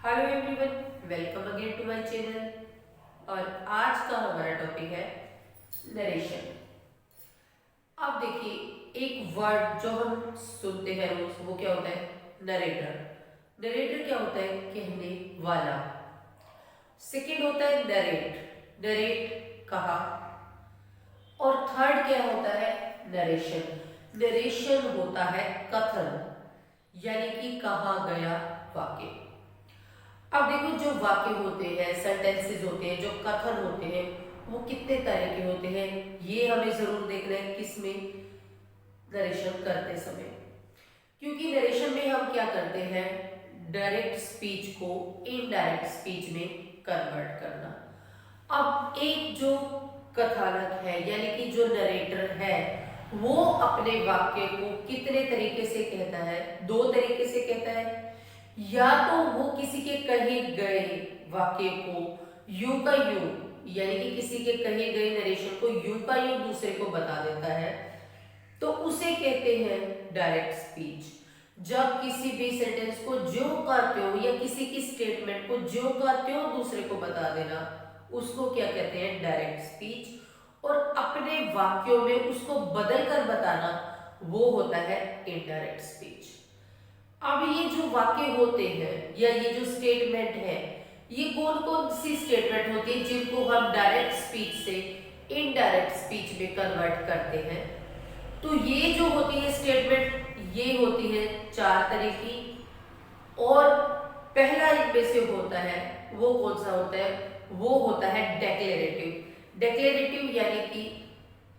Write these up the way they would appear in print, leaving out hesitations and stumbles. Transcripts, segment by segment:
Hello everyone, welcome again to my channel. और आज का हमारा टॉपिक है नरेशन। अब देखिए, एक वर्ड जो हम सुनते हैं रोज वो क्या होता है? नरेटर। नरेटर क्या होता है? कहने वाला। सेकंड होता है नरेट। नरेट कहा। और थर्ड क्या होता है? नरेशन। नरेशन होता है कथन, यानी कि कहा गया वाक्य। अब देखो, जो वाक्य होते हैं, सेंटेंसेस होते हैं, जो कथन होते हैं, वो कितने तरह के होते हैं ये हमें जरूर देखना है किसमें? नरेशन करते समय। क्योंकि नरेशन में हम क्या करते हैं? डायरेक्ट स्पीच को इनडायरेक्ट स्पीच में कन्वर्ट करना। अब एक जो कथानक है यानी कि जो नरेटर है, वो अपने वाक्य को कितने तरीके से कहता है? दो तरीके से कहता है। या तो वो किसी के कहे गए वाक्य को यूं का यूं, यानी कि किसी के कहे गए नरेशन को यूं का यूं दूसरे को बता देता है, तो उसे कहते हैं डायरेक्ट स्पीच। जब किसी भी सेंटेंस को ज्यों का त्यों या किसी की स्टेटमेंट को ज्यों का त्यों दूसरे को बता देना, उसको क्या कहते हैं? Direct speech. और अपने वाक्यों में उसको बदल कर बताना, वो होता है इनडायरेक्ट स्पीच। अब ये जो वाक्य होते हैं या ये जो स्टेटमेंट है, ये कौन कौन सी स्टेटमेंट होती है जिनको हम डायरेक्ट स्पीच से इनडायरेक्ट स्पीच में कन्वर्ट करते हैं? तो ये जो होती है स्टेटमेंट, ये होती है चार तरह की। और पहला इनमें से होता है, वो कौन सा होता है? वो होता है डेक्लेरेटिव। डेक्लेरेटिव यानी कि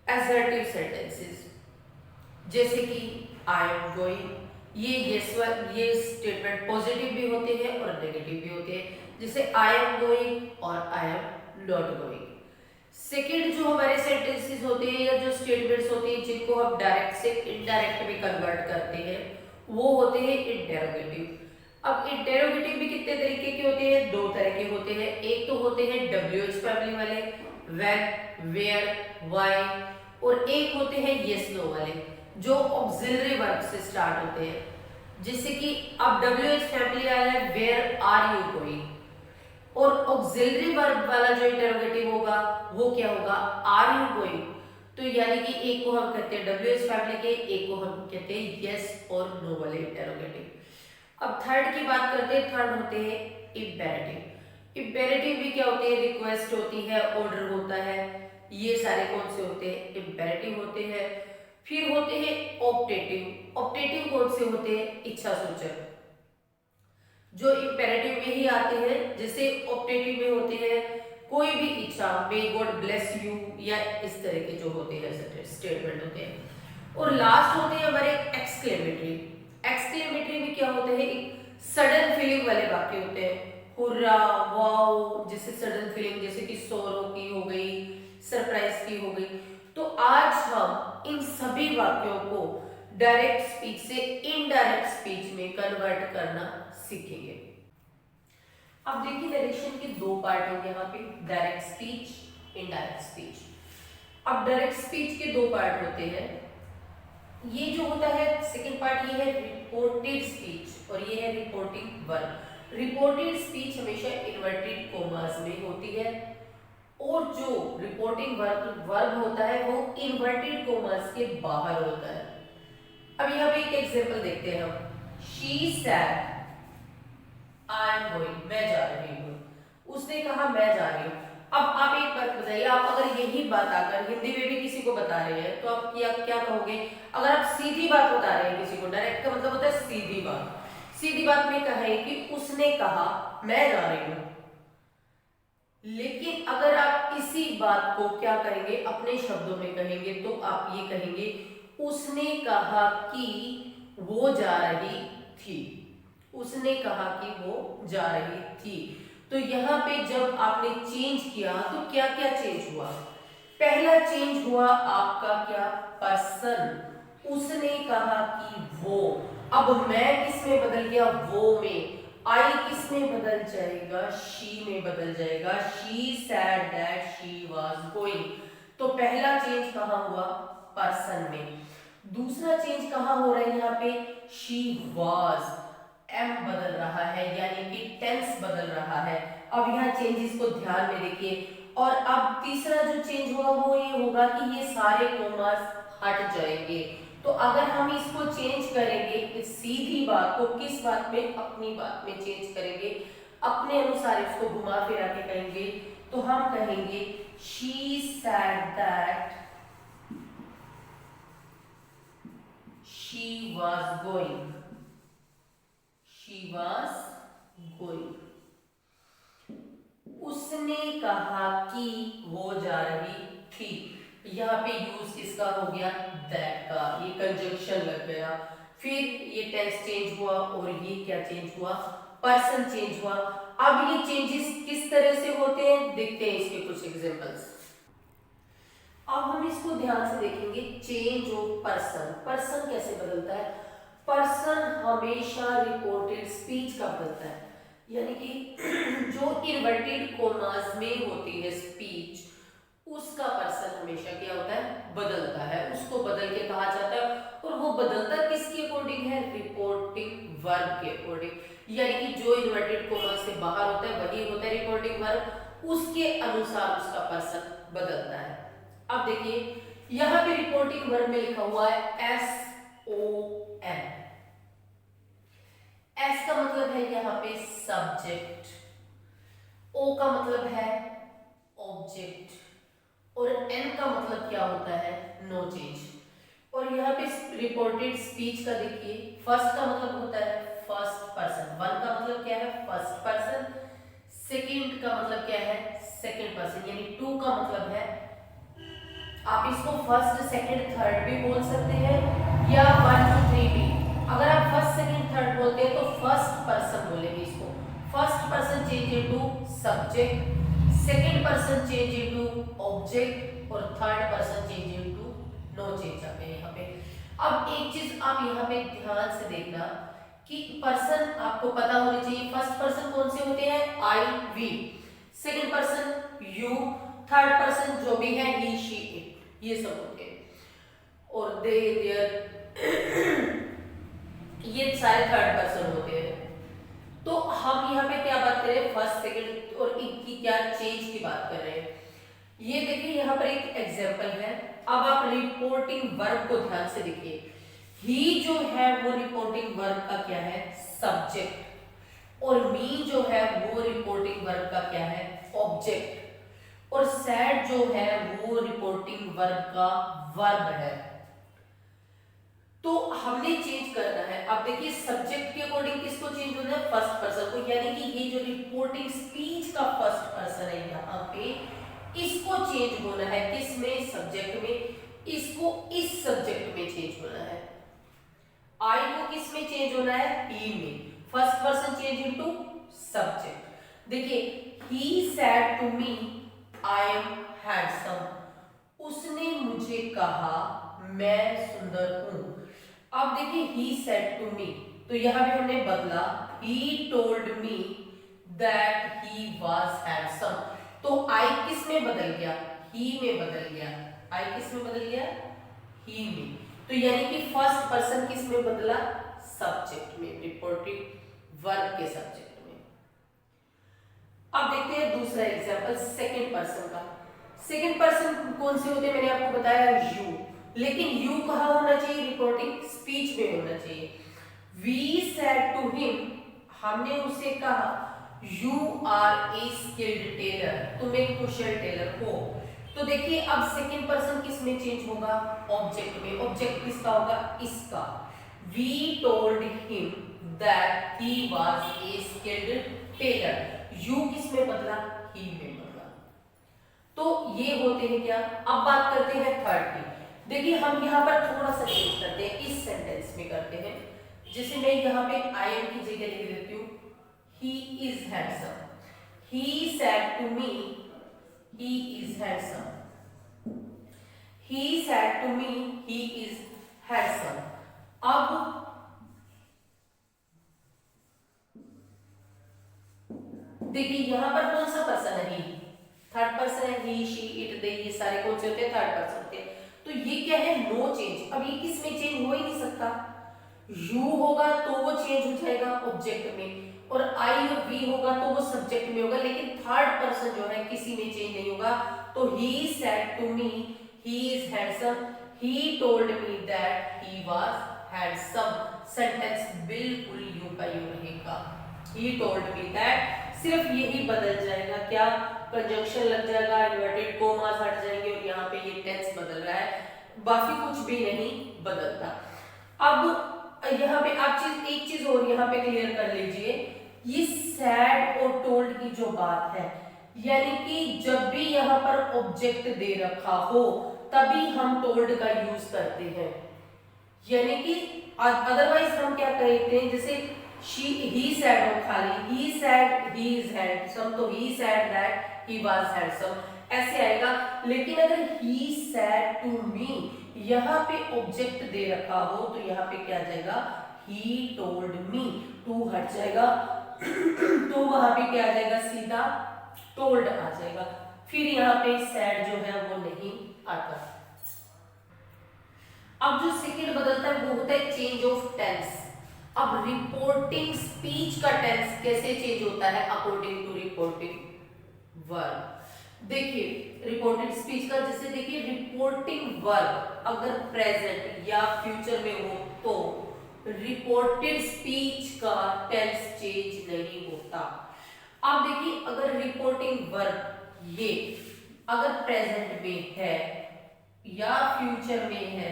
असर्टिव सेंटेंसेस, जैसे कि आई एम गोइंग। ये स्टेटमेंट पॉजिटिव भी होते हैं और नेगेटिव भी होते हैं, जैसे आई एम गोइंग और I am not going. Second जो हमारे सेंटेंसेस होते हैं या जो स्टेटमेंट्स होते हैं जिनको हम डायरेक्ट से इनडायरेक्ट में कन्वर्ट करते हैं, वो होते हैं इंटेरोगेटिव। अब इंटेरोगेटिव भी कितने तरीके के होते हैं? दो तरह के होते हैं। एक तो होते हैं WH फैमिली वाले, व्हेन, वेयर, व्हाई। और एक होते हैं यस नो वाले, जो ऑक्सिलरी वर्ब से स्टार्ट होते हैं। जैसे कि अब WH फैमिली आया है, वेयर आर यू गोइंग। और ऑक्सिलरी वर्ब वाला जो इंटरोगेटिव होगा वो क्या होगा? Are you going. तो यानी कि एक को हम कहते हैं WH फैमिली के, एक को हम कहते हैं यस और नो वाले इंटरोगेटिव। अब थर्ड की बात करते हैं। थर्ड होते हैं इंपेरेटिव। इंपेरेटिव भी क्या होते हैं? रिक्वेस्ट होती है, ऑर्डर होता है। ये सारे कौन से होते हैं? इंपेरेटिव होते हैं। फिर होते हैं ऑप्टेटिव। ऑप्टेटिव कौन से होते हैं? इच्छा सूचक, जो इंपेरेटिव में ही आते हैं। जैसे ऑप्टेटिव में होते हैं कोई भी इच्छा, मे गॉड ब्लेस यू, या इस तरह के जो होते हैं स्टेटमेंट होते हैं। और लास्ट होते हैं हमारे एक्सक्लेमेटरी। एक्सक्लेमेटरी भी क्या होते हैं? एक सडन फीलिंग वाले वाक्य होते हैं। हुर्रा, वाओ, जैसे सडन फीलिंग, जैसे कि सोरो की हो गई, सरप्राइज की हो गई। तो आज हम इन सभी वाक्यों को डायरेक्ट स्पीच से इनडायरेक्ट स्पीच में कन्वर्ट करना सीखेंगे। अब देखिए, नरेशन के दो पार्ट होंगे यहाँ पे, डायरेक्ट स्पीच, इनडायरेक्ट स्पीच। अब डायरेक्ट स्पीच के दो पार्ट होते हैं। ये जो होता है सेकंड पार्ट, ये है रिपोर्टेड स्पीच और ये है रिपोर्टिंग वर्ब। रिपोर्टेड स्पीच हमेशा इन्वर्टेड कोमास में होती है, और जो रिपोर्टिंग वर्ब होता है वो इन्वर्टेड कोमास के बाहर होता है। अब यहाँ पे एक एग्जांपल देखते हैं हम। She said I am going, मैं जा रही हूँ। उसने कहा मैं जा रही हूँ। अब आप एक बात बताइए, आप अगर यही बात आकर हिंदी में भी किसी को बता रहे हैं तो आप क्या क्या कहोगे? अगर आप सीधी बात बता रहे हैं किसी को, डायरेक्ट का मतलब होता है सीधी बात। सीधी बात में कहें कि उसने कहा मैं जा रही हूँ। लेकिन अगर आप इसी बात को क्या करेंगे, अपने शब्दों में कहेंगे, तो आप ये कहेंगे उसने कहा कि वो जा रही थी। उसने कहा कि वो जा रही थी। तो यहाँ पे जब आपने चेंज किया तो क्या क्या चेंज हुआ? पहला चेंज हुआ आपका क्या? पर्सन। उसने कहा कि वो। अब मैं किस में बदल गया? वो में। आई किस में बदल जाएगा? शी में बदल जाएगा। She said that she was going. तो पहला चेंज कहाँ हुआ? पर्सन में। दूसरा चेंज कहाँ हो रहा है? यहाँ पे शी वाज, एम बदल रहा है, यानी कि टेंस बदल रहा है। अब यहाँ चेंजेस को ध्यान में देखिए। और अब तीसरा जो चेंज होगा वो ये होगा कि ये सारे कोमास हट जाएंगे। तो अगर हम इसको चेंज करेंगे सीधी बात को किस बात में, अपनी बात में चेंज करेंगे, अपने अनुसार इसको घुमा फिरा के कहेंगे, तो हम कहेंगे she said that she was going, she was going. उसने कहा कि वो जा रही थी। यहाँ पे यूज किसका हो गया, दैट का, ये कंजंक्शन लग गया। फिर ये टेंस चेंज हुआ और ये क्या चेंज हुआ, पर्सन चेंज हुआ। अब ये चेंजेस किस तरह से होते हैं देखते हैं इसके कुछ एग्जांपल्स। अब हम इसको ध्यान से देखेंगे। चेंज ऑफ पर्सन, पर्सन कैसे बदलता है। पर्सन हमेशा रिपोर्टेड स्पीच का बदलता है, यानी कि जो इन्वर्टेड कोमास में होती है स्पीच, उसका पर्सन हमेशा क्या होता है, बदलता है। उसको बदल के कहा जाता है। और वो बदलता किसके अकॉर्डिंग है, रिपोर्टिंग वर्ब के अकॉर्डिंग। यानी कि जो इन्वर्टेड कोमा से बाहर होता है वही होता है रिपोर्टिंग वर्ब, उसके अनुसार उसका पर्सन बदलता है। अब देखिए यहाँ पे रिपोर्टिंग वर्ब में लिखा हुआ है SON। एस का मतलब है यहाँ पे सब्जेक्ट, ओ का मतलब है ऑब्जेक्ट, और एन का मतलब क्या होता है, नो चेंज। और यहाँ पे रिपोर्टेड स्पीच का देखिए, फर्स्ट का मतलब होता है फर्स्ट पर्सन, वन का मतलब क्या है फर्स्ट पर्सन, सेकंड का मतलब क्या है सेकंड पर्सन, यानी टू का मतलब है, आप इसको फर्स्ट सेकंड थर्ड भी बोल सकते हैं या 1 2 3 भी। अगर आप फर्स्ट सेकंड थर्ड बोलते हैं तो फर्स्ट पर्सन बोलेंगे इसको। First person change into subject, second person change into object, और third person change into no change आते हैं यहाँ पे। अब एक चीज आप यहाँ पे ध्यान से देखना कि पर्सन आपको पता होनी चाहिए। फर्स्ट पर्सन कौन से होते हैं, I we, second person you, third person जो भी है ही शी इट, ये सब होते हैं, और दे देयर ये सारे थर्ड पर्सन होते हैं। तो हम यहाँ पे क्या बात कर रहे हैं, फर्स्ट सेकंड और इनकी क्या चेंज की बात कर रहे हैं। ये देखिए यहाँ पर एक एग्जांपल है। अब आप रिपोर्टिंग वर्ब को ध्यान से देखिए। ही जो है वो रिपोर्टिंग वर्ब का क्या है, सब्जेक्ट, और मी जो है वो रिपोर्टिंग वर्ब का क्या है, ऑब्जेक्ट, और सैड जो है वो रिपोर्टिंग वर्ब का वर्ब है। तो हमने चेंज करना है। अब देखिए सब्जेक्ट के अकॉर्डिंग किसको चेंज होना है, फर्स्ट पर्सन को, यानी कि ये जो रिपोर्टिंग स्पीच का फर्स्ट पर्सन है यहाँ पे, इसको चेंज होना है किसमें, सब्जेक्ट में। इसको इस सब्जेक्ट में चेंज होना है। आई को किस में चेंज होना है, ही में। First person change into subject. देखिए he said to me I am handsome, उसने मुझे कहा मैं सुंदर हूं। अब देखिए ही सेड टू मी, तो यहां पे हमने बदला, ही told me that he was handsome. तो आई किस में बदल गया, ही में बदल गया। आई किस में बदल गया, ही में। तो यानी कि फर्स्ट पर्सन किस में बदला, सब्जेक्ट में, रिपोर्टिंग वर्ब के सब्जेक्ट में। अब देखते हैं दूसरा एग्जांपल सेकंड पर्सन का। सेकंड पर्सन कौन से होते हैं, मैंने आपको बताया यू, लेकिन यू कहाँ होना चाहिए, रिपोर्टिंग स्पीच में होना चाहिए। वी सेड टू हिम, हमने उसे कहा you are a skilled tailor, तुम एक कुशल टेलर हो। तो देखिए अब सेकंड पर्सन किस में चेंज होगा, ऑब्जेक्ट में। ऑब्जेक्ट किसका होगा, इसका। We told him that he was a skilled tailor, you किस में बदला, ही में बदला। तो ये होते हैं क्या। अब बात करते हैं थर्ड की। देखिए हम यहाँ पर थोड़ा सा चेंज करते हैं, इस सेंटेंस में करते हैं। जैसे मैं यहाँ पे आई एम की जगह लिख देती हूँ he is handsome, he said to me he is handsome, he said to me he is handsome। अब देखिए यहां पर कौन सा पर्सन है, ही, थर्ड पर्सन है, ही शी इट दे, ये सारे कौन से होते हैं, थर्ड पर्सन होते हैं। तो ये क्या है, नो चेंज। अब ये किस में चेंज हो ही नहीं सकता, यू होगा तो वो चेंज हो जाएगा ऑब्जेक्ट में, और आई और वी होगा तो वो सब्जेक्ट में होगा, लेकिन थर्ड पर्सन जो है किसी में चेंज नहीं होगा। तो he said to me he is handsome, he told me that he was handsome. Sentence बिल्कुल यूं का यूं रहेगा। ही टोल्ड मी दैट, सिर्फ यही बदल जाएगा, क्या कंजंक्शन लग जाएगा, इन्वर्टेड कोमास हट जाएंगे और यहाँ पे ये टेंस बदल रहा है, बाकी कुछ भी नहीं बदलता। अब यहाँ पे आप एक चीज और यहाँ पे क्लियर कर लीजिए, ये सैड और टोल्ड की जो बात है, यानी कि जब भी यहाँ पर ऑब्जेक्ट दे रखा हो तभी हम टोल्ड का यूज करते हैं। यानी कि अदरवाइज हम क्या कहते हैं, जैसे ही सैड हो खाली, he said he is handsome, तो he said that he was handsome, ऐसे आएगा। लेकिन अगर ही सैड टू मी, यहाँ पे ऑब्जेक्ट दे रखा हो तो यहाँ पे क्या आ जाएगा, ही टोल्ड मी, टू हट जाएगा तो वहां पे क्या आ जाएगा, सीधा टोल्ड आ जाएगा, फिर यहाँ पे सैड जो है वो नहीं आता। अब जो सेकंड बदलता है वो होता है चेंज ऑफ टेंस। अब रिपोर्टिंग स्पीच का टेंस कैसे चेंज होता है अकॉर्डिंग टू रिपोर्टिंग वर्ब। देखिए रिपोर्टेड स्पीच का, जैसे देखिए रिपोर्टिंग वर्ब अगर प्रेजेंट या फ्यूचर में हो तो रिपोर्टेड स्पीच का टेंस चेंज नहीं होता। अब देखिए अगर रिपोर्टिंग वर्ब ये अगर प्रेजेंट में है या फ्यूचर में है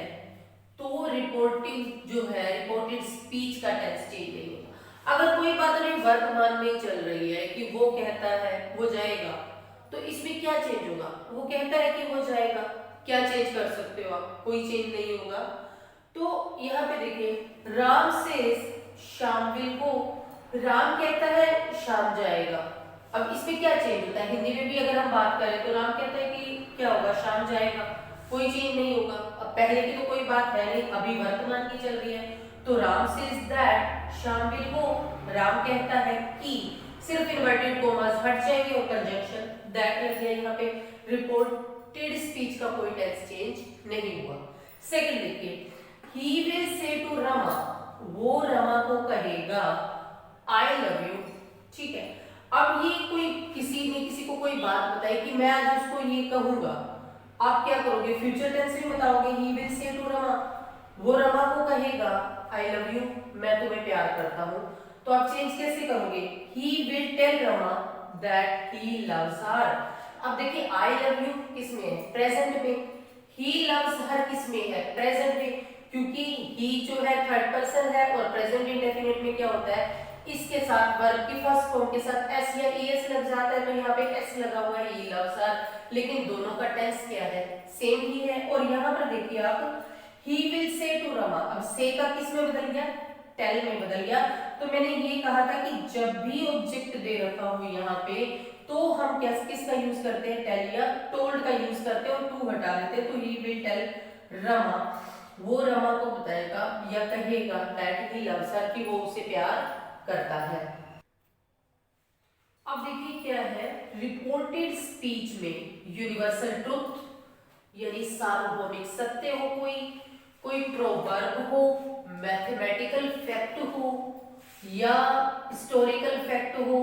तो रिपोर्टिंग जो है रिपोर्टेड स्पीच का टेंस चेंज नहीं होता। अगर कोई बात नहीं वर्तमान में चल रही है कि वो कहता है वो जाएगा, तो इसमें क्या चेंज होगा, वो कहता है कि वो जाएगा, क्या चेंज कर सकते हो आप, कोई चेंज नहीं होगा। तो यहाँ पे देखिए राम से शाम विल गो, राम कहता है शाम जाएगा, अब इसमें क्या चेंज होता है, हिंदी में भी अगर हम बात करें तो राम कहता है कि क्या होगा, शाम जाएगा, कोई चेंज नहीं होगा। अब पहले की तो कोई बात है नहीं, अभी वर्तमान की चल रही है, तो राम सेज दैट शाम विल गो, राम कहता है कि, सिर्फ इन्वर्टेड कोमास हट जाएंगे और कंजंक्शन दैट लग गया यहाँ पे, रिपोर्टेड स्पीच का कोई टेंस चेंज नहीं हुआ। सेकंड देखिए he will say to Rama, वो रमा को कहेगा आई लव यू, ठीक है। अब ये कोई किसी ने किसी को कोई बात बताई कि मैं आज उसको ये कहूंगा, आप क्या करोगे, फ्यूचर टेंस में बताओगे he will say to Rama, वो रमा को कहेगा आई लव यू, मैं तुम्हें प्यार करता हूं, तो आप चेंज कैसे करोगे, he will tell Rama that he loves her. अब देखिए आई लव यू किस में है, प्रेजेंट में, ही लव्स हर किस में है, प्रेजेंट में, क्योंकि ही जो है थर्ड पर्सन है और प्रेजेंट इंडेफिनिट में क्या होता है, इसके साथ वर्ब की फर्स्ट फॉर्म के साथ एस या ईएस लग जाता है, तो यहाँ पे एस लगा हुआ है, ही लव्स हर, लेकिन दोनों का टेंस क्या है, सेम ही है। और यहाँ पर देखिए आप he will say to Rama, अब से का किस में बदल गया, टेल में बदल गया। तो मैंने ये कहा था कि जब भी ऑब्जेक्ट दे रखा हो यहाँ पे तो हम क्या किसका यूज करते हैं, टेल या टोल्ड का यूज करते हैं और टू हटा देते हैं, तो ही विल टेल रमा, वो रमा को बताएगा या कहेगा दैट ही लव्स हर, कि वो उसे प्यार करता है। अब देखिए क्या है, रिपोर्टेड स्पीच में यूनिवर्सल ट्रुथ यानी सार्वभौमिक सत्य हो, कोई प्रोवर्ब हो, मैथमेटिकल फैक्ट हो या हिस्टोरिकल फैक्ट हो,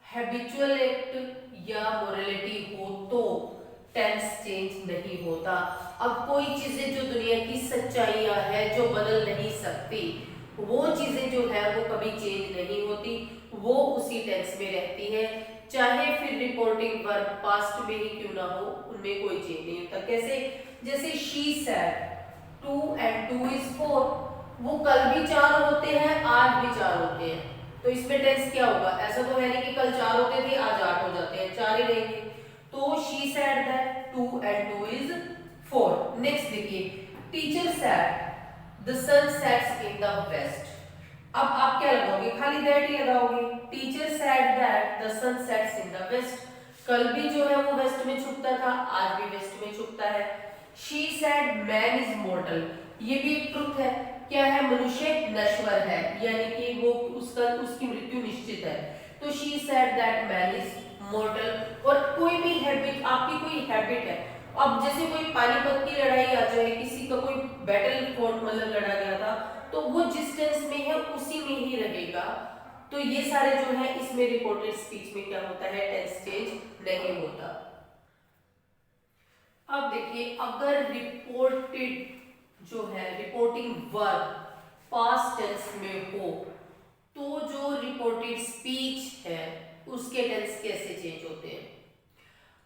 हैबिचुअल एक्ट या मोरालिटी हो तो टेंस चेंज नहीं होता। अब कोई चीजें जो दुनिया की सच्चाइयां है जो बदल नहीं सकती, वो चीजें जो है वो कभी चेंज नहीं होती, वो उसी टेंस में रहती है, चाहे फिर रिपोर्टिंग वर्ब पास्ट में ही क्यों ना हो, उनमें कोई चेंज नहीं होता। कैसे, जैसे शी सेड 2 and 2 is 4, वो कल भी 4 होते हैं आज भी 4 होते हैं, तो इसमें टेंस क्या होगा, ऐसा तो है नहीं कि कल 4 होते थे आज 8 हो जाते हैं, 4 ही रहेंगे। तो she said that 2 and 2 is 4। Next देखिए teacher said the sun sets in the west, अब आप क्या लगाओगे, खाली दैट ही लगाओगे, teacher said that the sun sets in the west, कल भी जो है वो वेस्ट में छुपता था आज भी वेस्ट में छुपता है। शी सेड मैन इज मॉर्टल, ये भी एक ट्रुथ है, क्या है, मनुष्य नश्वर है, यानी कि वो उसकी मृत्यु निश्चित है, तो she said that man is मॉर्टल। और कोई भी हैबिट, आपकी कोई हैबिट है, अब जैसे कोई पानीपत की लड़ाई आ जाए, किसी का कोई बैटल फोर्ट मतलब लड़ा गया था, तो वो जिस टेंस में है उसी में ही रहेगा, तो ये सारे जो है इसमें रिपोर्टेड स्पीच में क्या होता है, टेंस चेंज नहीं होता। अब देखिए अगर रिपोर्टेड जो है रिपोर्टिंग वर्ब पास्ट टेंस में हो तो जो रिपोर्टेड स्पीच है उसके टेंस कैसे चेंज होते हैं।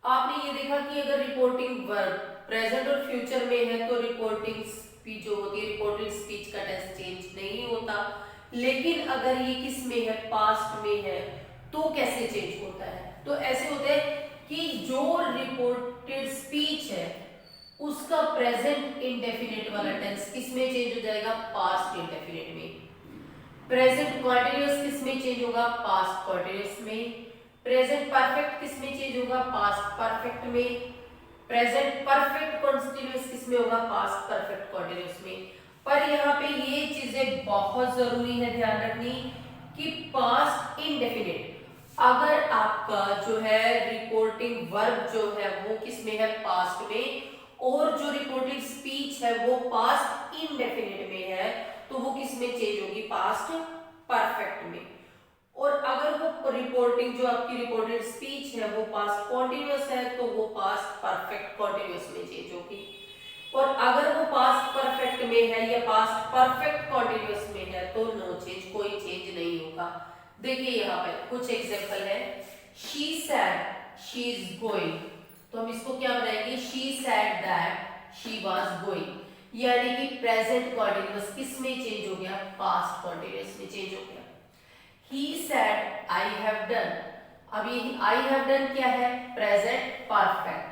आपने ये देखा कि अगर रिपोर्टिंग वर्ब प्रेजेंट और फ्यूचर में है तो रिपोर्टिंग स्पीच जो होती है रिपोर्टेड स्पीच का टेंस चेंज नहीं होता, लेकिन अगर ये किस में है, पास्ट में है, तो कैसे चेंज होता है। तो ऐसे होते हैं कि जो रिपोर्टेड स्पीच है उसका प्रेजेंट इंडेफिनिट वाला टेंस किस में चेंज हो जाएगा, पास्ट इंडेफिनिट में। प्रेजेंट कॉन्टिन्यूअस किस में चेंज होगा, पास्ट कॉन्टिन्यूअस में। प्रेजेंट परफेक्ट किस में चेंज होगा, पास्ट परफेक्ट में। प्रेजेंट परफेक्ट कॉन्टिन्यूअस किस में होगा, पास्ट परफेक्ट कॉन्टिन्यूअस में। पर यहाँ पे ये चीजें बहुत जरूरी है ध्यान रखनी कि पास्ट इंडेफिनिट अगर आपका जो है रिपोर्टिंग वर्ब जो है वो किस में है, पास्ट में, और जो रिपोर्टेड स्पीच है वो पास्ट इंडेफिनिट में है तो वो किस में चेंज होगी, पास्ट परफेक्ट में। और अगर वो रिपोर्टिंग जो आपकी रिपोर्टेड स्पीच है वो पास्ट कॉन्टिन्यूअस है तो वो पास्ट परफेक्ट कॉन्टिन्यूअस में चेंज होगी। और अगर वो पास्ट परफेक्ट में है या पास्ट परफेक्ट कॉन्टिन्यूअस में है तो नो चेंज, कोई चेंज नहीं होगा। देखिए यहाँ पर कुछ एग्जांपल है। She said she is going, तो हम इसको क्या बनाएंगे, she said that she was going, यानी कि प्रेजेंट कॉन्टिन्यूअस किस में चेंज हो गया, पास्ट कॉन्टिन्यूअस में चेंज हो गया। He said I have done, अभी आई हैव डन क्या है, प्रेजेंट परफेक्ट,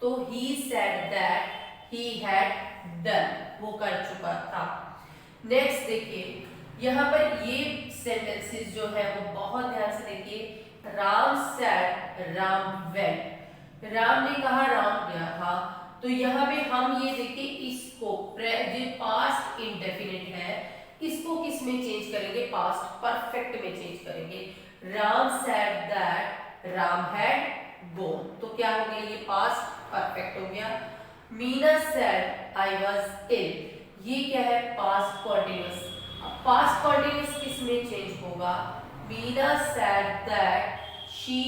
तो he said that he had done, वो कर चुका था। नेक्स्ट देखिए यहाँ पर ये सेंटेंसेस जो है वो बहुत ध्यान से देखिए। राम सैड राम वेंट, राम ने कहा राम गया था, तो यहाँ पे हम ये देखिए इसको जो पास्ट इंडेफिनिट है इसको किस में चेंज करेंगे, पास्ट परफेक्ट में चेंज करेंगे। Ram said that Ram had gone, तो क्या हो गया, ये पास्ट परफेक्ट हो गया। Meena said I was ill, ये क्या है, पास्ट कॉन्टिन्यूअस। पास्ट कॉन्टिन्यूअस किस में चेंज होगा, Meena said that she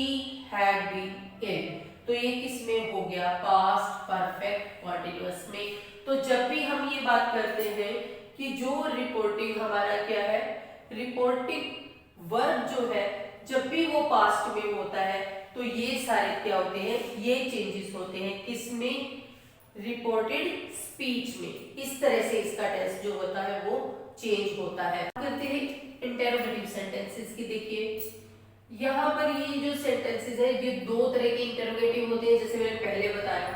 had been ill, तो ये किस में हो गया, पास्ट परफेक्ट कॉन्टिन्यूअस में। तो जब भी हम ये बात करते हैं कि जो रिपोर्टिंग हमारा क्या है, रिपोर्टिंग वर्ब जो है जब भी वो पास्ट में होता है तो ये सारे क्या होते हैं, ये चेंजेस होते हैं किसमें, रिपोर्टेड स्पीच में। इस तरह से इसका टेंस जो होता है वो चेंज होता है। करते हैं इंटरोगेटिव सेंटेंसेस की। देखिए यहाँ पर ये जो सेंटेंसेस है ये दो तरह के इंटरोगेटिव होते हैं, जैसे मैंने पहले बताया।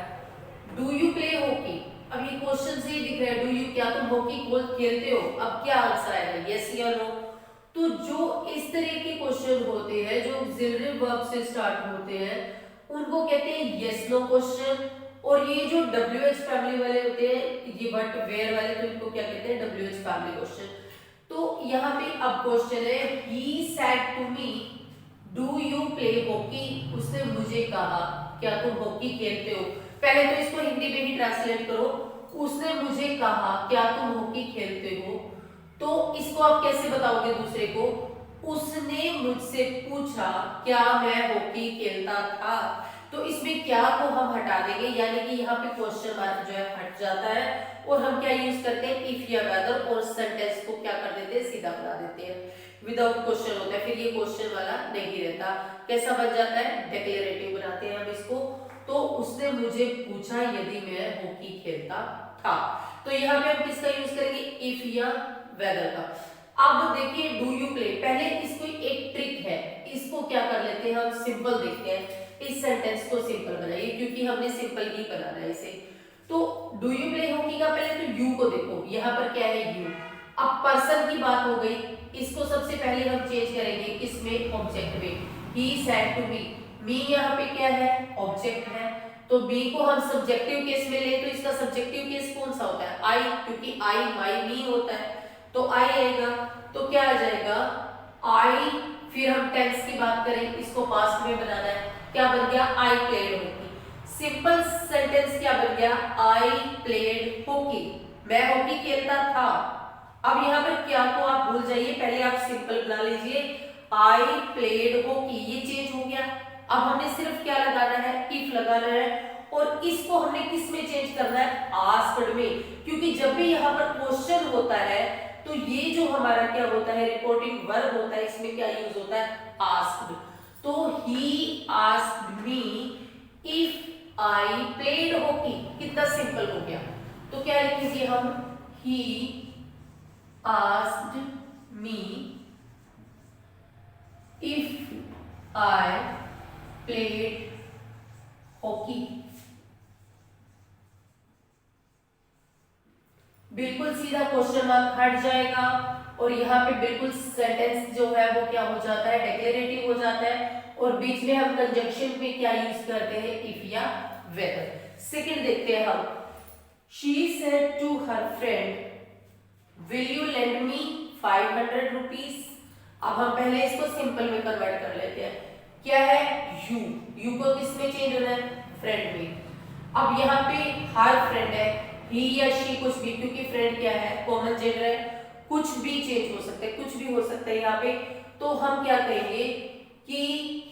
डू यू प्ले हॉकी, अब ये क्वेश्चन से ही दिख रहा है, डू यू, क्या तुम हॉकी खेलते हो, अब क्या आंसर आएगा, यस या नो। तो जो इस तरह के क्वेश्चन होते हैं जो ऑक्सिलरी वर्ब से स्टार्ट होते हैं उनको कहते हैं यस नो क्वेश्चन। और ये जो WH फैमिली वाले होते हैं, ये व्हाट वेयर वाले, तो इनको क्या कहते हैं, WH फैमिली क्वेश्चन। तो यहाँ पे अब क्वेश्चन है, he said to me do you play hockey, उसने मुझे कहा क्या तुम हॉकी खेलते हो। पहले तो इसको हिंदी में ही ट्रांसलेट करो, उसने मुझे कहा क्या तुम हॉकी खेलते हो, तो इसको आप कैसे बताओगे दूसरे को, उसने मुझसे पूछा क्या मैं हॉकी खेलता था। तो इसमें क्या को हम हटा देंगे, यानी कि यहाँ पे क्वेश्चन मार्क जो है हट जाता है और हम क्या यूज करते हैं, इफ या वेदर, और सेंटेंस को क्या कर देते हैं, सीधा बना देते हैं, विदाउट क्वेश्चन होता है, फिर ये क्वेश्चन वाला नहीं रहता। कैसा बन जाता है, डिक्लेरेटिव बनाते हैं हम इसको। तो उसने मुझे पूछा यदि मैं हॉकी खेलता था, तो यहाँ पे हम किसका यूज करेंगे, इफ या वेदर का। अब देखिए डू यू प्ले, पहले इसको एक ट्रिक है, इसको क्या कर लेते हैं हम, सिंपल देखते हैं, इस सेंटेंस को सिंपल बनाइए क्योंकि हमने सिंपल ही बनाना है इसे। तो डू यू प्ले हॉकी का पहले तो यू को देखो, यहाँ पर क्या है, यू। अब पर्सन की बात हो गई, इसको सबसे पहले हम चेंज करेंगे किसमें, ऑब्जेक्ट में। ही सेड टू मी, मी यहाँ पे क्या है, ऑब्जेक्ट है, तो बी को हम सब्जेक्टिव केस में ले तो इसका सब्जेक्टिव केस कौन सा होता है, आई, क्योंकि आई माई मी होता है, तो आई आएगा। तो क्या आ जाएगा, आई, फिर हम टेंस की बात करें, इसको पास्ट में बनाना है, क्या बन गया, I played hockey. Simple sentence क्या बन गया, आई प्लेड हॉकी, मैं हॉकी खेलता था। अब यहाँ पर क्या को आप भूल जाइए, पहले आप सिंपल बना लीजिए, आई प्लेड हॉकी, ये चेंज हो गया। अब हमने सिर्फ क्या लगाना है, इफ लगाना है, और इसको हमने किस में चेंज करना है, आस्क्ड में, क्योंकि जब भी यहाँ पर क्वेश्चन होता है तो ये जो हमारा क्या होता है, रिपोर्टिंग वर्ब होता है, इसमें क्या यूज होता है, आस्क्ड। तो ही asked me if I played hockey, कितना सिंपल हो गया। तो क्या लिखेंगे हम, ही asked me if I played hockey. बिल्कुल सीधा क्वेश्चन मार्क हट जाएगा और यहाँ पे बिल्कुल सेंटेंस जो है वो क्या हो जाता है, डिक्लेरेटिव हो जाता है, और बीच में हम कंजंक्शन पे क्या यूज करते हैं, इफ या वेदर। सेकंड देखते हैं हम, she said to her friend will you lend me 500 rupees. अब हम पहले इसको सिंपल में कन्वर्ट कर लेते हैं। क्या है, यू, यू को किसमें चेंज होना है, फ्रेंड में। अब यहाँ पे हर फ्रेंड है, ही या शी कुछ भी, क्योंकि फ्रेंड क्या है, कॉमन जेंडर है, कुछ भी चेंज हो सकता है, कुछ भी हो सकता है यहाँ पे। तो हम क्या कहेंगे कि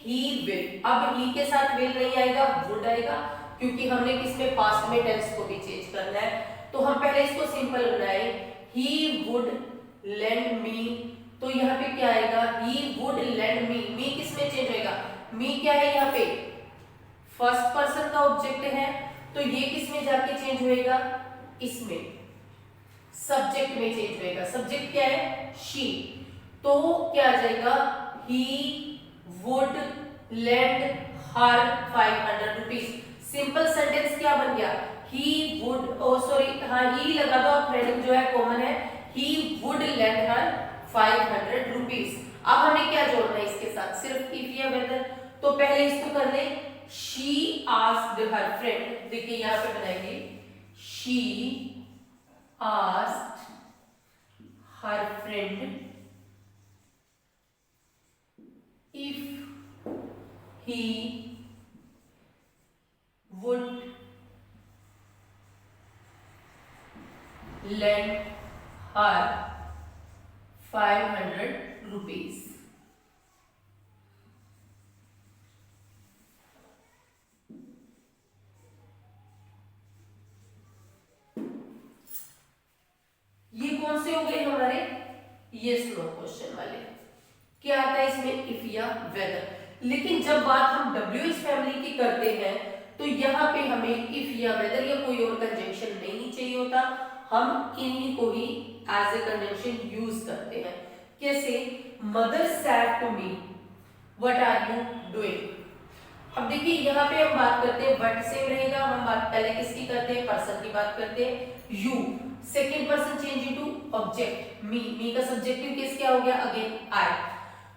ही विल। अब ही के साथ विल नहीं आएगा, वुड आएगा, क्योंकि हमने किसमें, पास्ट में टेंस को भी चेंज करना है। तो हम पहले इसको सिंपल बनाए, ही वुड लेंड मी, तो यहाँ पे क्या आएगा, ही वुड लेंड मी। मी किसमें चेंज होएगा, मी क्या है यहाँ पे, फर्स्ट पर्सन का ऑब्जेक्ट है, तो ये किसमें जाके चेंज होएगा, इसमें सब्जेक्ट में चेंज होएगा। सब्जेक्ट क्या है, शी, तो क्या आ जाएगा, he would lend her 500 rupees. Simple sentence क्या बन गया, ही वुड, सॉरी हाँ ही लगा दो, फ्रेंड जो है कॉमन है, he would lend her 500 rupees. अब हमें क्या जोड़ना है इसके साथ, सिर्फ इफ या वेदर। तो पहले इसको कर ले, she asked her friend, देखिए यहां पे बनाएंगे, she asked her friend if he would lend her 500 rupees। ये कौन से हो गए हमारे, यस नो क्वेश्चन वाले। क्या आता है इसमें, इफ या वेदर। लेकिन जब बात हम WH फैमिली की करते हैं तो यहाँ पे हमें इफ या वेदर या कोई और कंजंक्शन नहीं चाहिए होता, हम इन्हीं को ही एज ए कंजंक्शन यूज करते हैं। कैसे, mother said to me what are you doing. अब देखिए यहाँ पे हम बात करते हैं, व्हाट सेम रहेगा, हम बात पहले किसकी करते हैं, पर्सन की बात करते हैं, you, second person change into object, me का सब्जेक्टिव केस क्या हो गया, अगेन आई।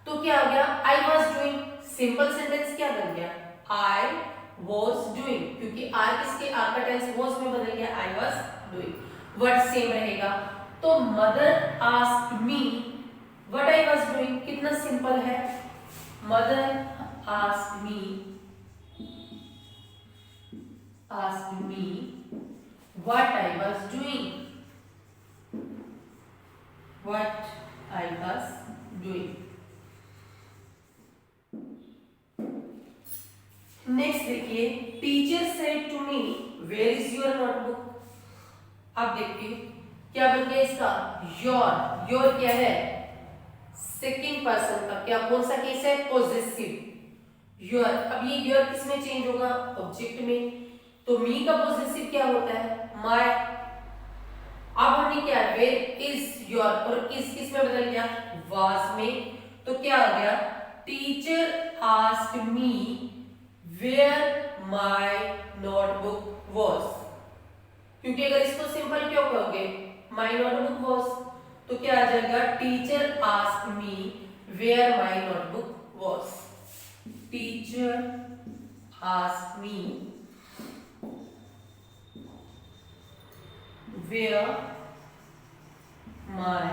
तो क्या हो गया, I was doing. Simple sentence क्या बन गया, आई वॉज डूइंग, क्योंकि आर किसके, आर का टेंस वॉज में बदल गया, I was doing. What same रहेगा, तो mother asked me what I was doing, कितना सिंपल है, mother asked me what I was doing, what I was doing। Next देखिए, teacher said to me where is your notebook. अब देखिए क्या बन गया इसका, योर। योर क्या है, सेकंड पर्सन का, क्या कौन सा केस है, पॉजेसिव योर। अब ये योर किसमें चेंज होगा, ऑब्जेक्ट में। तो मी का पॉजेसिव क्या होता है, माय। अब हमने क्या, वेयर इज योर, और इज किस में बदल गया, वाज में। तो क्या आ गया, teacher asked me where my notebook was. क्योंकि अगर इसको सिंपल क्यों कहोगे, माय नोटबुक वाज, तो क्या आ जाएगा, teacher asked me where my notebook was. Teacher asked me where my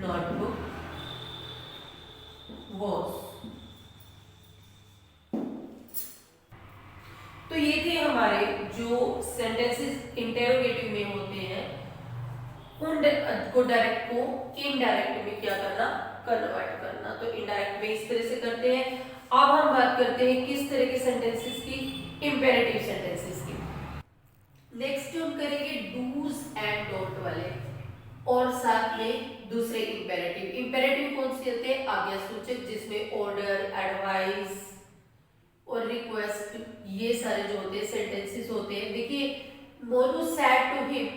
notebook was। तो ये थे हमारे जो सेंटेंसेस इंटेरोगेटिव में होते हैं, उन को डायरेक्ट को इनडायरेक्ट में क्या करना, कन्वर्ट करना। तो इनडायरेक्ट में इस तरह से करते हैं। अब हम बात करते हैं किस तरह के सेंटेंसेस की, इंपेरेटिव सेंटेंसेस की। नेक्स्ट हम करेंगे डूज एंड डोंट वाले और साथ में दूसरे इंपेरेटिव। इंपेरेटिव कौन से होते हैं, आज्ञासूचक, जिसमें ऑर्डर, एडवाइस और रिक्वेस्ट, ये सारे जो होते हैं सेंटेंसेस होते हैं। देखिए, Monu said to him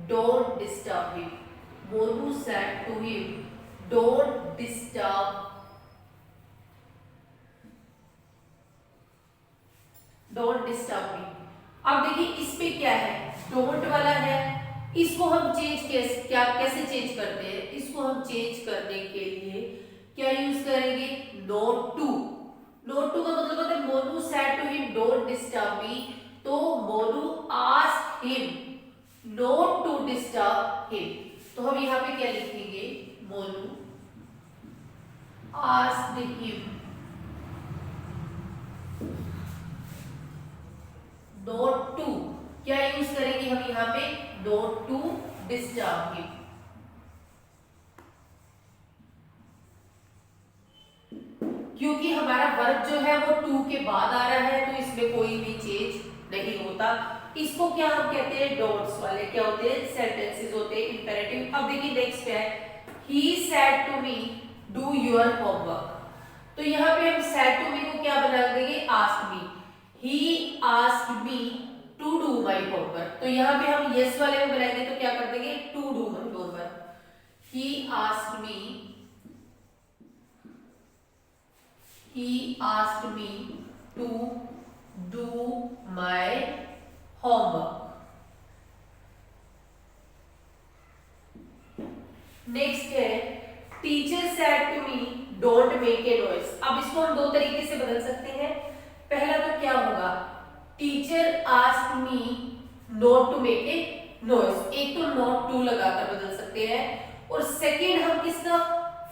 don't disturb him, Monu said to him don't disturb, don't disturb me. अब देखिए इस पे क्या है, डोंट वाला है, इसको हम चेंज कैसे चेंज करते हैं, इसको हम चेंज करने के लिए क्या यूज करेंगे, नॉट टू। नॉट टू का मतलब होता है Monu said to him don't disturb me, तो Monu asked him not to disturb him. तो हम यहाँ पे क्या लिखेंगे, Monu asked him not to, क्या यूज करेंगे हम यहाँ पे, नॉट टू डिस्टर्ब हिम। क्योंकि हमारा वर्ब जो है वो टू के बाद आ रहा है, तो इसमें कोई भी चेंज नहीं होता। इसको क्या हम कहते हैं, डॉट्स वाले क्या होते हैं, सेंटेंसेस होते हैं इंपेरेटिव। अब देखिए नेक्स्ट है, he said to me do your homework. तो यहाँ पे हम सेड टू मी को क्या बना देंगे, ask me. He asked me to do my homework, तो यहाँ पे हम यस वाले में बनाएंगे तो क्या कर देंगे, to do my homework. He asked me, he asked me to do my homework. Next है, teacher said to me don't make a noise। अब इसको हम दो तरीके से बदल सकते हैं। पहला तो क्या होगा, teacher asked me not to make a noise, एक तो not to लगाकर बदल सकते हैं, और सेकेंड हम किसका,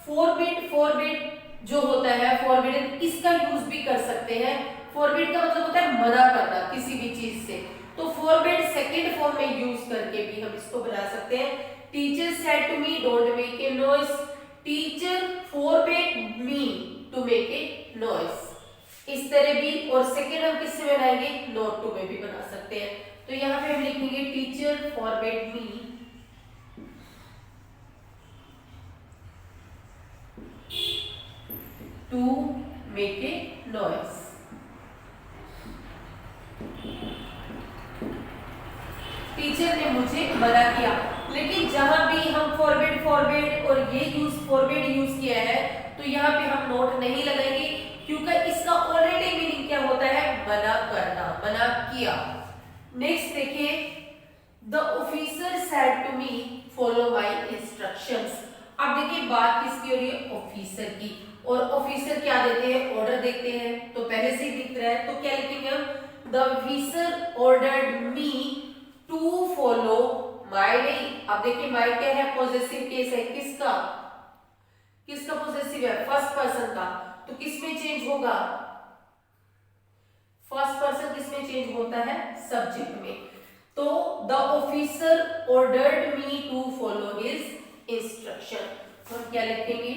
forbid जो होता है फॉरबिडन, इसका यूज भी कर सकते हैं। फॉरबिड का मतलब होता है मना करना किसी भी चीज से, तो फॉरबिड सेकंड फॉर्म में यूज करके भी हम इसको बना सकते हैं। Teacher said to me don't make a noise, teacher forbid me to make a noise, इस तरह भी। और सेकंड हम किससे बनाएंगे, नॉट टू में भी बना सकते हैं। तो यहाँ पे हम लिखेंगे teacher forbid me to make a noise। Teacher ने मुझे मना किया, लेकिन जहां भी हम फॉरबिड और ये फॉरबिड यूज किया है, तो यहाँ पे हम नोट नहीं लगाएंगे, क्योंकि इसका ऑलरेडी मीनिंग क्या होता है, मना करना, मना किया। नेक्स्ट देखिए, the officer said to me follow my instructions. अब देखिए बात किसकी हो रही है, ऑफिसर की, और ऑफिसर क्या देते हैं, ऑर्डर देते हैं, तो पहले से ही दिख रहा है, तो क्या लिखेंगे हम, the officer ordered me to follow my. नहीं, अब देखिए माय क्या है, पॉजेसिव केस है, किसका पॉजेसिव है, फर्स्ट पर्सन का, तो किसमें चेंज होगा, फर्स्ट पर्सन किसमें चेंज होता है, सब्जेक्ट में। तो the officer ordered me to follow his instruction, तो हम क्या लिखेंगे,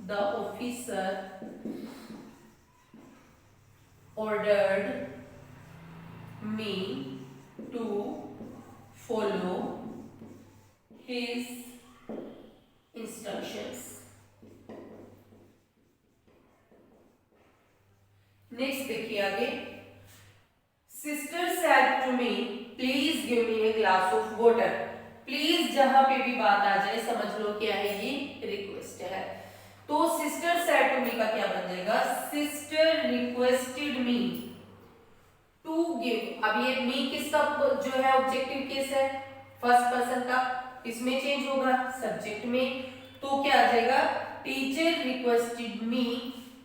the officer ordered me to follow his instructions। Next देखिए आगे, sister said to me please give me a glass of water। Please जहां पे भी बात आ जाए समझ लो क्या है, ये रिक्वेस्ट है। तो सिस्टर सेड टू मी का क्या बन जाएगा, sister requested me to give. अब ये मी किसका जो है ऑब्जेक्टिव केस है, फर्स्ट पर्सन का, इसमें चेंज होगा सब्जेक्ट में, तो क्या आ जाएगा, teacher requested me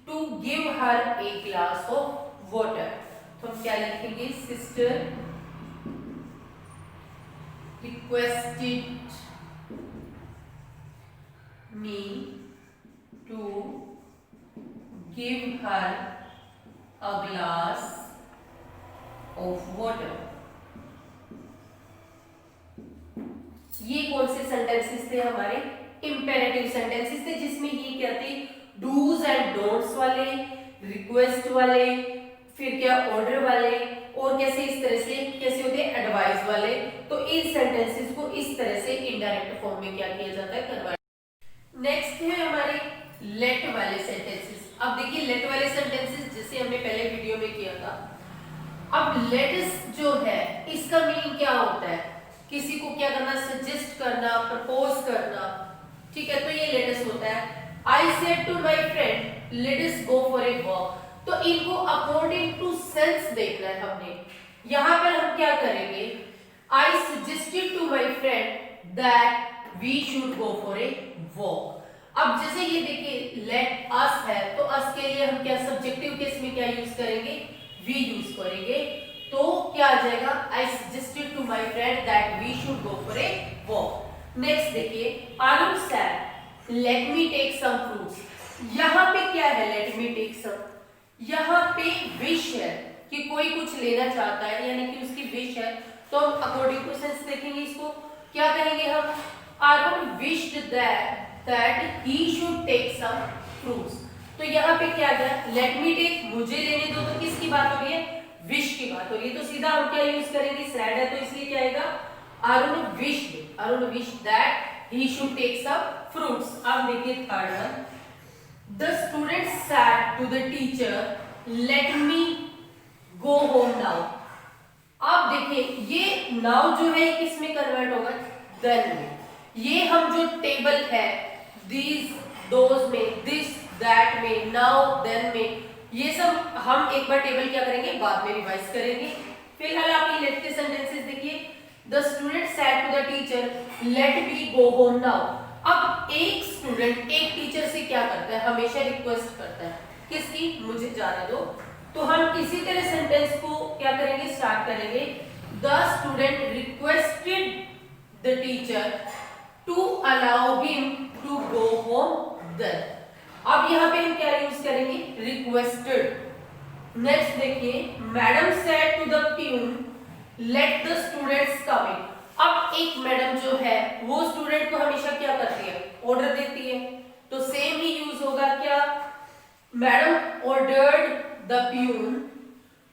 to give her a glass of water. तो हम क्या लिखेंगे, sister requested me to give her a glass of water। ये कौन से सेंटेंसेस थे हमारे, इंपेरेटिव सेंटेंसेस थे जिसमें ये क्या थे, डूज एंड डोंट्स वाले, रिक्वेस्ट वाले, फिर क्या ऑर्डर वाले, और कैसे इस तरह से कैसे होते हैं एडवाइस वाले। तो इन सेंटेंसेस को इस तरह से इनडायरेक्ट फॉर्म में क्या किया जाता है, करवाया। नेक्स्ट है हमारे लेट वाले सेंटेंसेस। अब देखिए लेट वाले सेंटेंसेस जैसे हमने पहले वीडियो में किया था। अब लेट जो है इसका मीनिंग क्या होता है, किसी को क्या करना, सजेस्ट करना, प्रपोज करना, ठीक है, तो ये लेटेस्ट होता है। I said to my friend let us go for a walk. तो इनको अकॉर्डिंग टू सेंस देखना है हमने। यहां पर हम क्या करेंगे, I suggested to my friend that we should go for a walk. अब जैसे ये देखिए लेट अस है, तो अस के लिए हम क्या सब्जेक्टिव केस में क्या यूज करेंगे, वी यूज करेंगे। तो क्या आ जाएगा, I suggested to my friend that we should go for a walk. Next देखिए Arun said let me take some fruits. यहां पे क्या है, लेट मी टेक सम, यहां पे विश है कि कोई कुछ लेना चाहता है, यानी कि उसकी विश है। तो हम अकॉर्डिंग टू सेंस देखेंगे, इसको क्या कहेंगे हम, Arun wished that he should take some fruits. तो यहाँ पे क्या गया, लेट मी टेक, मुझे लेने दो, तो किसकी बात हो रही है, विश की बात हो रही है। तो सीधा हम क्या यूज करेंगे, सैड है तो इसलिए क्या आएगा, Arun wish that he should take some fruits. अब देखिए third one, the student said to the teacher let me go home now. अब देखिए ये नाउ जो है किसमें कन्वर्ट होगा, देन में। ये हम जो टेबल है दीज दोज में, दिस दैट में, नाउ देन में, ये सब हम एक बार टेबल क्या करेंगे, बाद में रिवाइज करेंगे। फिलहाल आप ये लेट के सेंटेंसेस देखिए, the student said to the teacher let me go home now. अब एक स्टूडेंट एक टीचर से क्या करता है, हमेशा रिक्वेस्ट करता है, किसकी, मुझे जाने दो। तो हम इसी तरह सेंटेंस को क्या करेंगे, स्टार्ट करेंगे, the student requested the teacher to allow him to go home then. अब यहां पे हम क्या यूज करेंगे, रिक्वेस्टेड। नेक्स्ट देखिए, madam said to the peon let the students come in. अब एक मैडम जो है वो स्टूडेंट को हमेशा क्या करती है, ऑर्डर देती है। तो सेम ही यूज होगा क्या, madam ordered the peon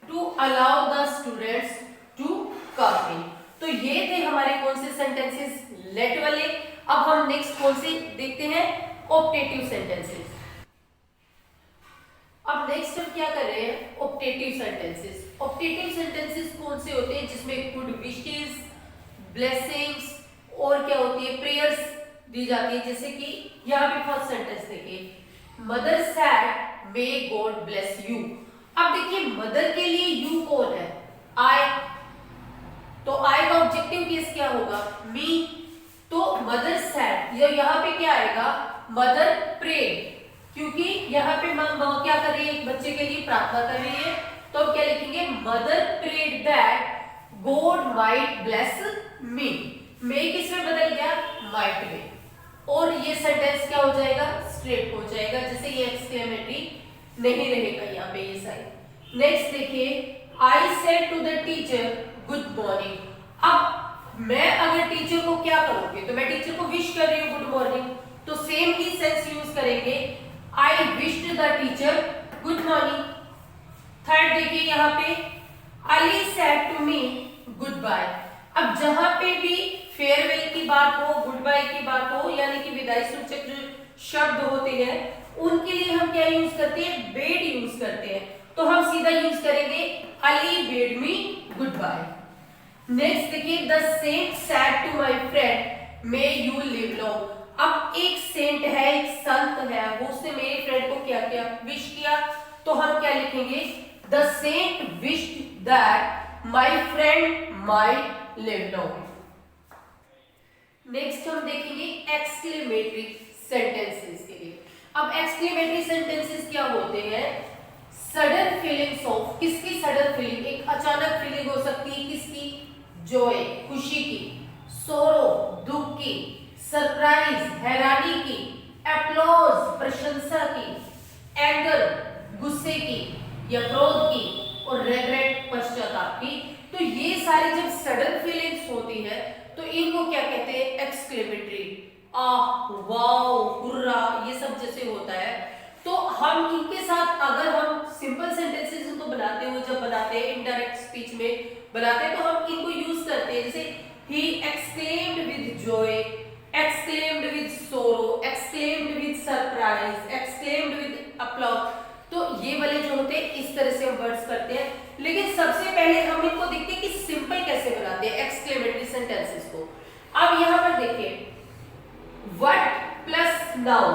to allow the students to come in. तो ये थे हमारे कौन से सेंटेंसेस, लेट वाले। अब हम नेक्स्ट कौन से देखते हैं, ऑप्टेटिव सेंटेंसेस। अब नेक्स्ट हम क्या कर रहे हैं, ऑप्टेटिव सेंटेंसेस। ऑप्टेटिव सेंटेंसेस कौन से होते हैं, जिसमें गुड विशेस, ब्लेसिंग्स और क्या होती है, प्रेयर्स दी जाती है। जैसे कि यहाँ पे फर्स्ट सेंटेंस देखिए, mother sad may God bless you. अब देखिए मदर के लिए यू कौन है, आई। तो आई का ऑब्जेक्टिव केस क्या होगा, मी। तो मदर सैड, यहाँ पे क्या आएगा, मदर प्रेड, क्योंकि यहाँ पे माँ क्या कर रही है, एक बच्चे के लिए प्रार्थना कर रही है। तो अब क्या लिखेंगे, mother prayed that God might bless me. May किस में बदल गया, माइट में, और ये सेंटेंस क्या हो जाएगा, स्ट्रेट हो जाएगा। जैसे ये एक्सक्लेमेटरी नहीं रहेगा यहाँ पे ये साइड। नेक्स्ट देखिए, I said to the teacher good morning. अब मैं अगर टीचर को क्या करूंगी, तो मैं टीचर को विश कर रही हूँ गुड मॉर्निंग, तो सेम ही सेंस यूज करेंगे, I wished the teacher good morning. Third देखिए यहाँ पे, Ali said to me goodbye. अब जहां पे भी फेयरवेल की बात हो, गुड बाय की बात हो, यानी कि विदाई सूचक जो शब्द होते हैं उनके लिए हम क्या यूज करते हैं, बेड यूज करते हैं। तो हम सीधा यूज करेंगे, Ali bade me goodbye. Next देखिए, the saint said to my friend may you live long. अब एक सेंट है, एक संत है, वो उसने मेरे फ्रेंड को क्या किया, विश किया। तो हम क्या लिखेंगे, the saint wished that my friend might live long. Next हम देखेंगे एक्सक्लेमेटरी सेंटेंसेस के लिए। अब एक्सक्लेमेटरी सेंटेंसेस क्या होते हैं, सडन फीलिंग्स ऑफ, किसकी सडन फीलिंग, एक अचानक फीलिंग हो सकती है, किसकी, जॉय खुशी की, सोरो दुख की, सरप्राइज हैरानी की, एप्लॉज प्रशंसा की, एंगर गुस्से की या क्रोध की, और रेग्रेट पश्चाताप की। तो ये सारी जब सडन फीलिंग्स होती है तो इनको क्या कहते हैं, एक्सक्लेमेटरी। आह, वाओ, हुर्रा, ये सब जैसे होता है, तो हम इनके साथ अगर हम सिंपल सेंटेंसेस इनको बनाते हुए जब बनाते हैं, इनडायरेक्ट स्पीच में बनाते हैं, तो हम इनको यूज करते हैं, जैसे he exclaimed with joy, exclaimed with sorrow, exclaimed with surprise, exclaimed with applause। तो ये वाले जो होते हैं इस तरह से हम वर्ड्स करते हैं, लेकिन सबसे पहले हम इनको देखते हैं कि सिंपल कैसे बनाते हैं एक्सक्लेमेटरी सेंटेंसेस को। अब यहाँ पर देखिए व्हाट प्लस नाउन।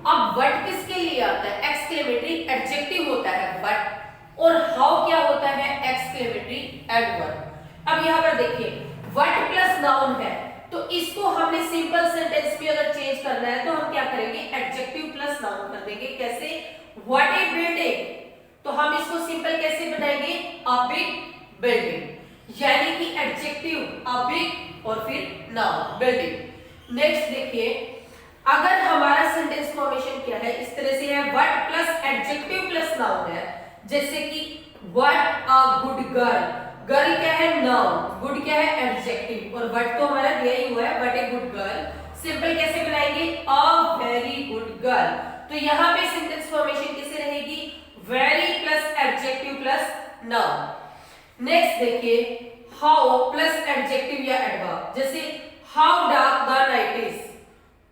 अब व्हाट किसके लिए आता है? एक्सक्लेमेटरी एडजेक्टिव होता है व्हाट, और हाउ क्या होता है? Exclamatory adverb. अब यहाँ पर देखिए व्हाट प्लस नाउन है, तो इसको हमने सिंपल सेंटेंस में अगर चेंज करना है तो हम क्या करेंगे? एडजेक्टिव प्लस नाउन कर देंगे। कैसे? व्हाट ए बिल्डिंग, तो हम इसको सिंपल कैसे बनाएंगे? अ बिग बिल्डिंग, यानी कि एडजेक्टिव अ बिग और फिर नाउन बिल्डिंग। नेक्स्ट देखिए, अगर हमारा सेंटेंस फॉर्मेशन क्या है? इस तरह से है, what plus adjective plus noun है, जैसे कि what a good girl. Girl क्या है? नाउन, गुड क्या है? एडजेक्टिव, और व्हाट तो हमारा दिया ही हुआ है, what a good girl. Simple कैसे बनाएंगे? A very good girl. तो यहाँ पे सेंटेंस फॉर्मेशन कैसे रहेगी? Very plus adjective plus noun. Next देखिए, हाउ प्लस एडजेक्टिव या एडवर्ब, जैसे how dark the night is,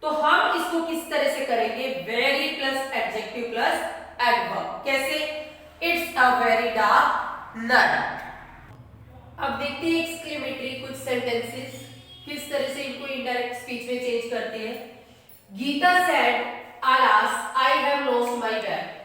तो हम इसको किस तरह से करेंगे? Very plus adjective plus adverb. कैसे? It's a very dark night. अब देखते हैं एक्सक्लेमेटरी कुछ सेंटेंसेस किस तरह से इनको इनडायरेक्ट स्पीच में चेंज करते हैं। Geeta said, alas I have lost my bag.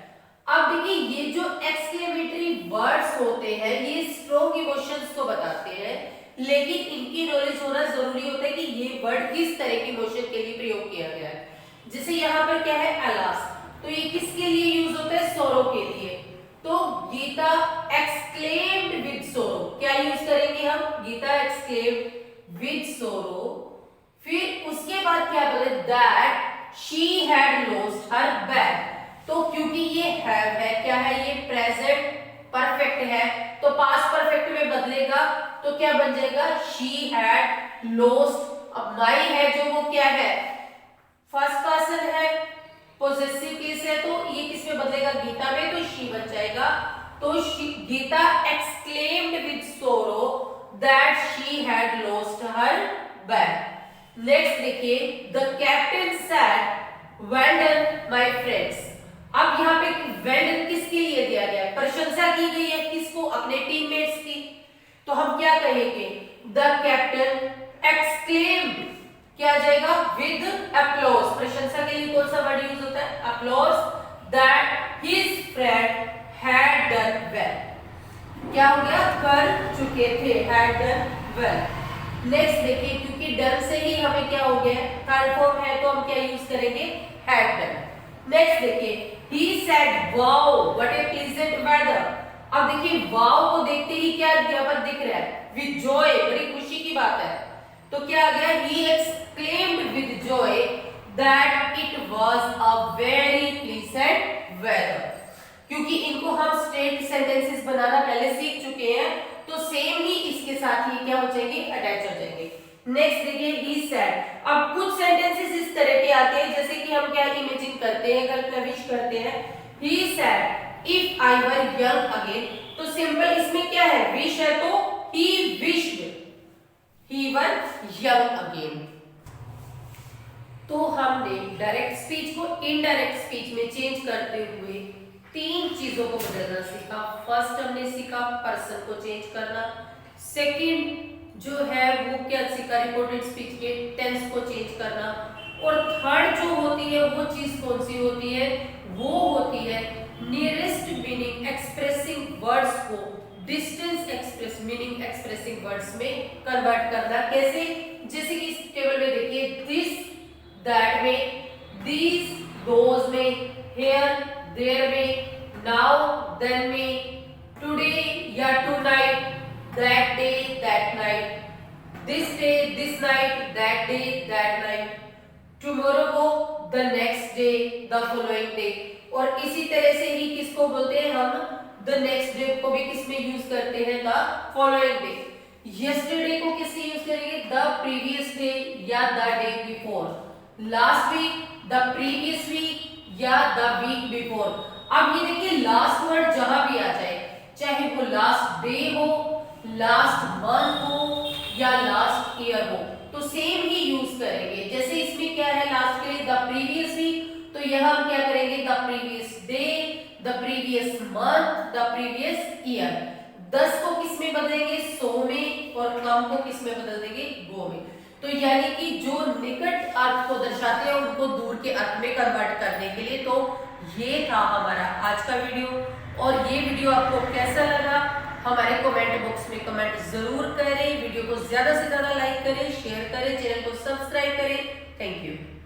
अब देखिए ये जो एक्सक्लेमेटरी वर्ड्स होते हैं ये स्ट्रॉन्ग इमोशंस को बताते हैं, लेकिन इनकी नॉलेज होना जरूरी होता है कि ये वर्ड किस तरह के इमोशन के लिए प्रयोग किया गया है। जैसे यहाँ पर क्या है? अलास, तो ये किसके लिए यूज होता है? सोरो के लिए। तो गीता एक्सक्लेम्ड विद सोरो, क्या यूज करेंगे हम? गीता एक्सक्लेम्ड विद सोरो। फिर उसके बाद क्या बोले? That she had lost her bag, तो क्योंकि ये हैव है, क्या है? ये प्रेजेंट परफेक्ट है, तो पास्ट परफेक्ट में बदलेगा तो क्या बन जाएगा? She had lost. अब माई है जो वो क्या है? फर्स्ट पर्सन है, पॉजेसिव केस है, तो ये किस में बदलेगा? गीता में, तो शी बन जाएगा। तो Gita exclaimed with sorrow that she had lost her bag. Next देखिए, the captain said well done my friends. अब यहाँ पे वेल डन किसके लिए दिया गया है? प्रशंसा की गई है, किसको? अपने टीममेट्स की। तो हम क्या कहेंगे? द कैप्टन एक्सक्लेम्ड, क्या आ जाएगा? With applause. प्रशंसा के लिए कौन सा वर्ड यूज होता है? Applause. That his friend had done well, क्या हो गया? कर चुके थे, हैड डन वेल। नेक्स्ट देखिए, क्योंकि डन से ही हमें क्या हो गया? थर्ड फॉर्म है, तो हम क्या यूज करेंगे? Had done. नेक्स्ट देखिए, he said wow what a pleasant weather। अब देखिए वाव को देखते ही क्या यहाँ पर दिख रहा है? with joy, बड़ी खुशी की बात है, तो क्या आ गया? he exclaimed with joy that it was a very pleasant weather। क्योंकि इनको हम स्ट्रेट सेंटेंसेस बनाना पहले सीख चुके हैं, तो सेम ही इसके साथ ही क्या हो जाएंगे? अटैच हो जाएंगे। नेक्स्ट देखिए, he said। अब कुछ सेंटेंसेस इस तरह के आते हैं जैसे कि हम क्या इमेजिन करते हैं, कल्पना विश करते हैं। he said if I were young again, तो सिंपल इसमें क्या है? विश है, तो he wished he were young again। तो हमने डायरेक्ट स्पीच को इनडायरेक्ट स्पीच में चेंज करते हुए तीन चीजों को बदलना सीखा। फर्स्ट हमने सीखा पर्सन को चेंज करना, सेकंड जो है वो क्या सीखा? रिपोर्टेड स्पीच के टेंस को चेंज करना, और थर्ड जो होती है वो चीज कौन सी होती है? वो होती है नियरेस्ट मीनिंग एक्सप्रेसिंग वर्ड्स को distance express meaning expressing words में कन्वर्ट करना। कैसे? जैसे कि इस टेबल में देखिए, दिस दैट में, दीज दोज में, हियर देयर में, नाउ देन में, टुडे या tonight, that day that night, this day this night, that day that night, tomorrow को the next day, the following day। और इसी तरह से ही किसको बोलते हैं हम? the next day को भी किस में यूज करते हैं? the following day। yesterday को किससे यूज करेंगे? the previous day या the day before। Last week, the previous week या द वीक बिफोर। अब ये देखिए लास्ट वर्ड जहां भी आ जाए, चाहे वो लास्ट डे हो, लास्ट मंथ हो या लास्ट ईयर हो, तो सेम ही यूज करेंगे। जैसे इसमें क्या है लास्ट के लिए द प्रीवियस वीक, तो यह हम क्या करेंगे the previous day, the previous month, the previous year. 10 को किस में बदलेंगे 100 में, और कम को किस में बदल देंगे गो में। तो यानी कि जो निकट अर्थ को दर्शाते हैं उनको दूर के अर्थ में कन्वर्ट करने के लिए। तो ये था हमारा आज का वीडियो, और ये वीडियो आपको कैसा लगा हमारे कमेंट बॉक्स में कमेंट जरूर करें। वीडियो को ज्यादा से ज्यादा लाइक करें, शेयर करें, चैनल को सब्सक्राइब करें। Thank you.